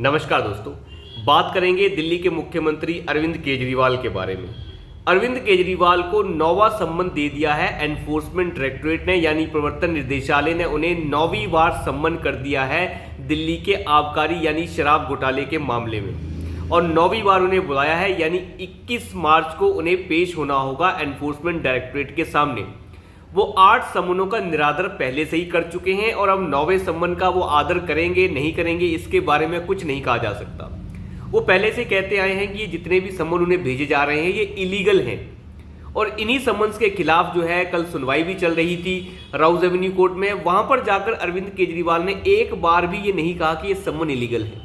नमस्कार दोस्तों, बात करेंगे दिल्ली के मुख्यमंत्री अरविंद केजरीवाल के बारे में। अरविंद केजरीवाल को 9वां सम्मन दे दिया है एनफोर्समेंट डायरेक्टरेट ने, यानी प्रवर्तन निदेशालय ने उन्हें 9वीं बार सम्मन कर दिया है दिल्ली के आबकारी यानी शराब घोटाले के मामले में, और 9वीं बार उन्हें बुलाया है, यानी 21 मार्च को उन्हें पेश होना होगा एनफोर्समेंट डायरेक्टरेट के सामने। वो 8 सम्मनों का निरादर पहले से ही कर चुके हैं और अब 9वें सम्मन का वो आदर करेंगे नहीं करेंगे इसके बारे में कुछ नहीं कहा जा सकता। वो पहले से कहते आए हैं कि ये जितने भी सम्मन उन्हें भेजे जा रहे हैं ये इलीगल हैं, और इन्हीं सम्मन्स के खिलाफ जो है कल सुनवाई भी चल रही थी राउज एवेन्यू कोर्ट में। वहां पर जाकर अरविंद केजरीवाल ने एक बार भी ये नहीं कहा कि ये सम्मन इलीगल है,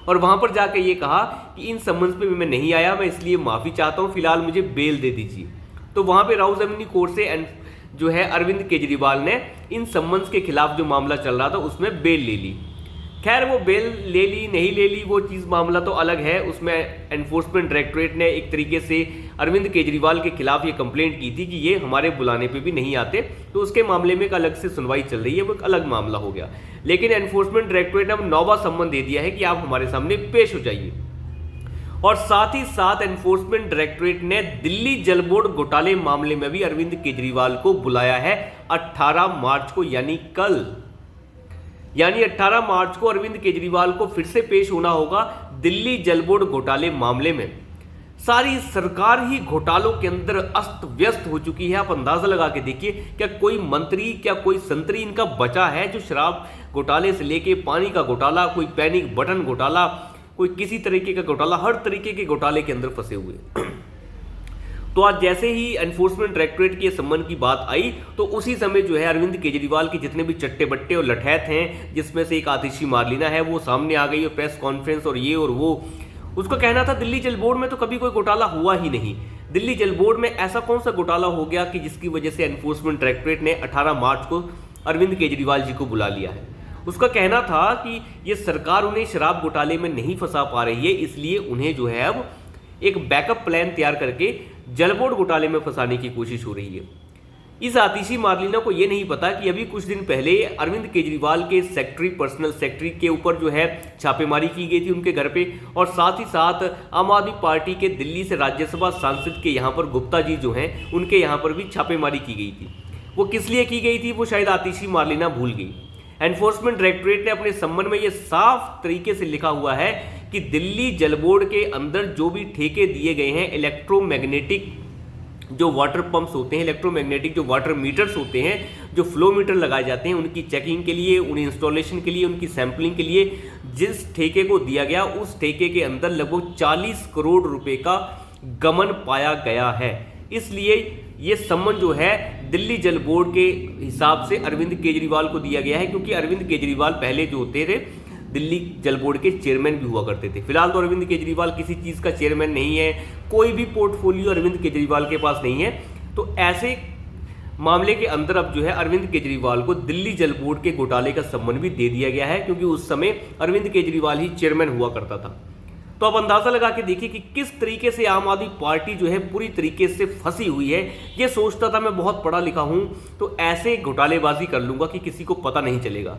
और वहां पर जाकर ये कहा कि इन सम्मन्स पे मैं नहीं आया, मैं इसलिए माफी चाहता हूं, फिलहाल मुझे बेल दे दीजिए। तो वहां पे राउज एवेन्यू कोर्ट से जो है अरविंद केजरीवाल ने इन सम्मन्स के खिलाफ जो मामला चल रहा था उसमें बेल ले ली। खैर वो बेल ले ली नहीं ले ली वो चीज़ मामला तो अलग है। उसमें एनफोर्समेंट डायरेक्टरेट ने एक तरीके से अरविंद केजरीवाल के खिलाफ ये कंप्लेंट की थी कि ये हमारे बुलाने पे भी नहीं आते, तो उसके मामले में एक अलग से सुनवाई चल रही है, वो एक अलग मामला हो गया। लेकिन एनफोर्समेंट डायरेक्टरेट ने अब 9वां सम्मन दे दिया है कि आप हमारे सामने पेश हो जाइए। और साथ ही साथ एनफोर्समेंट डायरेक्टरेट ने दिल्ली जल बोर्ड घोटाले मामले में भी अरविंद केजरीवाल को बुलाया है 18 मार्च को, यानी कल। यानी 18 मार्च को अरविंद केजरीवाल को फिर से पेश होना होगा दिल्ली जल बोर्ड घोटाले मामले में। सारी सरकार ही घोटालों के अंदर अस्त व्यस्त हो चुकी है। आप अंदाजा लगा के देखिए, क्या कोई मंत्री, क्या कोई संतरी इनका बचा है जो शराब घोटाले से लेके पानी का घोटाला, कोई पैनिक बटन घोटाला, कोई किसी तरीके का घोटाला, हर तरीके के घोटाले के अंदर फंसे हुए। तो आज जैसे ही एनफोर्समेंट डायरेक्टरेट के सम्मन की बात आई तो उसी समय जो है अरविंद केजरीवाल के जितने भी चट्टे बट्टे और लठैत हैं, जिसमें से एक आतिशी मार्लिना है, वो सामने आ गई और प्रेस कॉन्फ्रेंस और ये और वो। उसका कहना था दिल्ली जल बोर्ड में तो कभी कोई घोटाला हुआ ही नहीं। दिल्ली जल बोर्ड में ऐसा कौन सा घोटाला हो गया कि जिसकी वजह से एनफोर्समेंट डायरेक्टरेट ने 18 मार्च को अरविंद केजरीवाल जी को बुला लिया है। उसका कहना था कि ये सरकार उन्हें शराब घोटाले में नहीं फंसा पा रही है, इसलिए उन्हें जो है अब एक बैकअप प्लान तैयार करके जल बोर्ड घोटाले में फंसाने की कोशिश हो रही है। इस आतिशी मार्लिना को यह नहीं पता कि अभी कुछ दिन पहले अरविंद केजरीवाल के सेक्रेटरी, पर्सनल सेक्रेटरी के ऊपर जो है छापेमारी की गई थी उनके घर पे, और साथ ही साथ आम आदमी पार्टी के दिल्ली से राज्यसभा सांसद के यहाँ पर गुप्ता जी जो हैं उनके यहाँ पर भी छापेमारी की गई थी। वो किस लिए की गई थी वो शायद आतिशी मार्लिना भूल गई। एनफोर्समेंट डायरेक्टरेट ने अपने सम्मन में यह साफ तरीके से लिखा हुआ है कि दिल्ली जल बोर्ड के अंदर जो भी ठेके दिए गए हैं, इलेक्ट्रोमैग्नेटिक जो वाटर पंप्स होते हैं, इलेक्ट्रोमैग्नेटिक जो वाटर मीटर्स होते हैं, जो फ्लो मीटर लगाए जाते हैं, उनकी चेकिंग के लिए, उन्हें इंस्टॉलेशन के लिए, उनकी सैंपलिंग के लिए जिस ठेके को दिया गया उस ठेके के अंदर लगभग 40 करोड़ रुपए का गमन पाया गया है। इसलिए ये सम्मन जो है दिल्ली जल बोर्ड के हिसाब से अरविंद केजरीवाल को दिया गया है, क्योंकि अरविंद केजरीवाल पहले जो होते थे दिल्ली जल बोर्ड के चेयरमैन भी हुआ करते थे। फिलहाल तो अरविंद केजरीवाल किसी चीज़ का चेयरमैन नहीं है, कोई भी पोर्टफोलियो अरविंद केजरीवाल के पास नहीं है। तो ऐसे मामले के अंदर अब जो है अरविंद केजरीवाल को दिल्ली जल बोर्ड के घोटाले का सम्मन भी दे दिया गया है, क्योंकि उस समय अरविंद केजरीवाल ही चेयरमैन हुआ करता था। तो अब अंदाजा लगा के देखिए कि किस तरीके से आम आदमी पार्टी जो है पूरी तरीके से फंसी हुई है। ये सोचता था मैं बहुत पढ़ा लिखा हूं तो ऐसे घोटालेबाजी कर लूंगा कि किसी को पता नहीं चलेगा।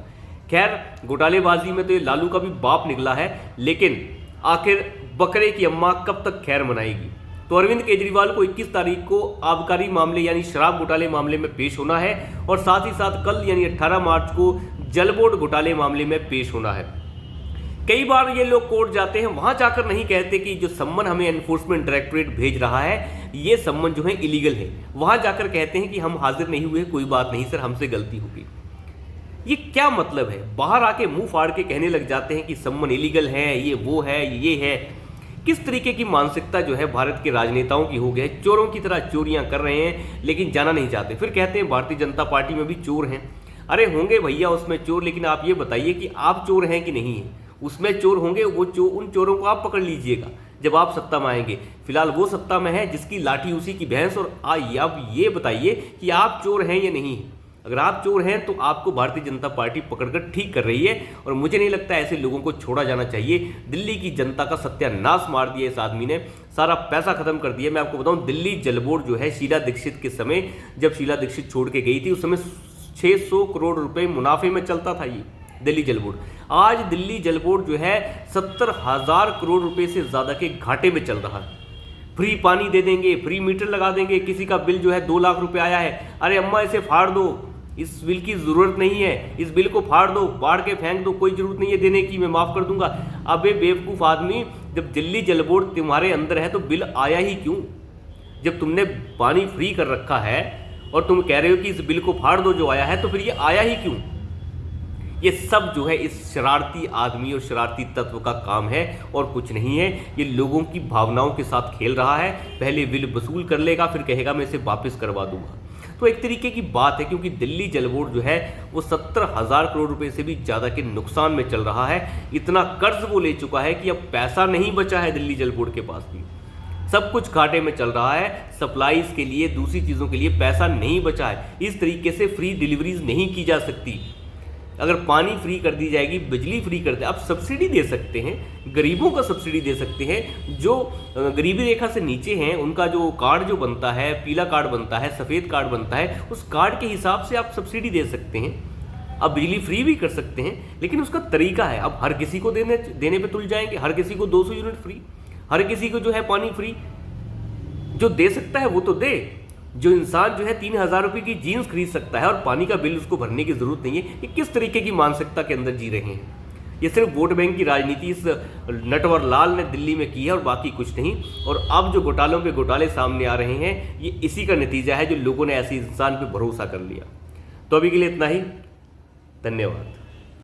खैर घोटालेबाजी में तो ये लालू का भी बाप निकला है, लेकिन आखिर बकरे की अम्मा कब तक खैर मनाएगी। तो अरविंद केजरीवाल को 21 तारीख को आबकारी मामले यानी शराब घोटाले मामले में पेश होना है, और साथ ही साथ कल यानी 18 मार्च को जल बोर्ड घोटाले मामले में पेश होना है। कई बार ये लोग कोर्ट जाते हैं, वहां जाकर नहीं कहते कि जो सम्मन हमें एनफोर्समेंट डायरेक्टरेट भेज रहा है ये सम्मन जो है इलीगल है। वहां जाकर कहते हैं कि हम हाजिर नहीं हुए, कोई बात नहीं सर, हमसे गलती होगी। ये क्या मतलब है? बाहर आके मुंह फाड़ के कहने लग जाते हैं कि सम्मन इलीगल है, ये वो है, ये है। किस तरीके की मानसिकता जो है भारत के राजनेताओं की हो गई? चोरों की तरह चोरियां कर रहे हैं लेकिन जाना नहीं चाहते। फिर कहते हैं भारतीय जनता पार्टी में भी चोर हैं। अरे होंगे भैया उसमें चोर, लेकिन आप ये बताइए कि आप चोर हैं कि नहीं है। उसमें चोर होंगे, वो उन चोरों को आप पकड़ लीजिएगा जब आप सत्ता में आएंगे। फिलहाल वो सत्ता में है जिसकी लाठी उसी की भैंस। और अब ये बताइए कि आप चोर हैं या नहीं है। अगर आप चोर हैं तो आपको भारतीय जनता पार्टी पकड़कर ठीक कर रही है, और मुझे नहीं लगता ऐसे लोगों को छोड़ा जाना चाहिए। दिल्ली की जनता का सत्यानाश मार दिया इस आदमी ने, सारा पैसा खत्म कर दिया। मैं आपको बताऊं दिल्ली जल बोर्ड जो है शीला दीक्षित के समय, जब शीला दीक्षित छोड़ के गई थी उस समय 600 करोड़ रुपए मुनाफे में चलता था ये। दिल्ली जल बोर्ड। आज दिल्ली जल बोर्ड जो है 70,000 करोड़ रुपए से ज़्यादा के घाटे में चल रहा है। फ्री पानी दे देंगे, फ्री मीटर लगा देंगे, किसी का बिल जो है 2 लाख रुपए आया है, अरे अम्मा इसे फाड़ दो, इस बिल की ज़रूरत नहीं है, इस बिल को फाड़ दो, बाढ़ के फेंक दो, कोई ज़रूरत नहीं है देने की, मैं माफ़ कर दूंगा। अबे बेवकूफ़ आदमी, जब दिल्ली जल बोर्ड तुम्हारे अंदर है तो बिल आया ही क्यों? जब तुमने पानी फ्री कर रखा है और तुम कह रहे हो कि इस बिल को फाड़ दो जो आया है, तो फिर ये आया ही क्यों? ये सब जो है इस शरारती आदमी और शरारती तत्व का काम है और कुछ नहीं है। ये लोगों की भावनाओं के साथ खेल रहा है। पहले बिल वसूल कर लेगा, फिर कहेगा मैं इसे वापस करवा दूंगा। तो एक तरीके की बात है, क्योंकि दिल्ली जल बोर्ड जो है वो 70,000 करोड़ रुपए से भी ज़्यादा के नुकसान में चल रहा है। इतना कर्ज वो ले चुका है कि अब पैसा नहीं बचा है दिल्ली जल बोर्ड के पास भी। सब कुछ घाटे में चल रहा है, सप्लाईज के लिए, दूसरी चीज़ों के लिए पैसा नहीं बचा है। इस तरीके से फ्री डिलीवरीज नहीं की जा सकती। अगर पानी फ्री कर दी जाएगी, बिजली फ्री कर दे, आप सब्सिडी दे सकते हैं, गरीबों का सब्सिडी दे सकते हैं। जो गरीबी रेखा से नीचे हैं उनका जो कार्ड जो बनता है, पीला कार्ड बनता है, सफ़ेद कार्ड बनता है, उस कार्ड के हिसाब से आप सब्सिडी दे सकते हैं। अब बिजली फ्री भी कर सकते हैं, लेकिन उसका तरीका है। अब हर किसी को देने पे तुल जाएंगे, हर किसी को 200 यूनिट फ्री, हर किसी को जो है पानी फ्री। जो दे सकता है वो तो दे। जो इंसान जो है 3,000 रुपये की जीन्स खरीद सकता है और पानी का बिल उसको भरने की जरूरत नहीं है, ये किस तरीके की मानसिकता के अंदर जी रहे हैं? ये सिर्फ वोट बैंक की राजनीति इस नटवर लाल ने दिल्ली में की है और बाकी कुछ नहीं। और अब जो घोटालों पे घोटाले सामने आ रहे हैं, ये इसी का नतीजा है जो लोगों ने ऐसे इंसान पे भरोसा कर लिया। तो अभी के लिए इतना ही, धन्यवाद।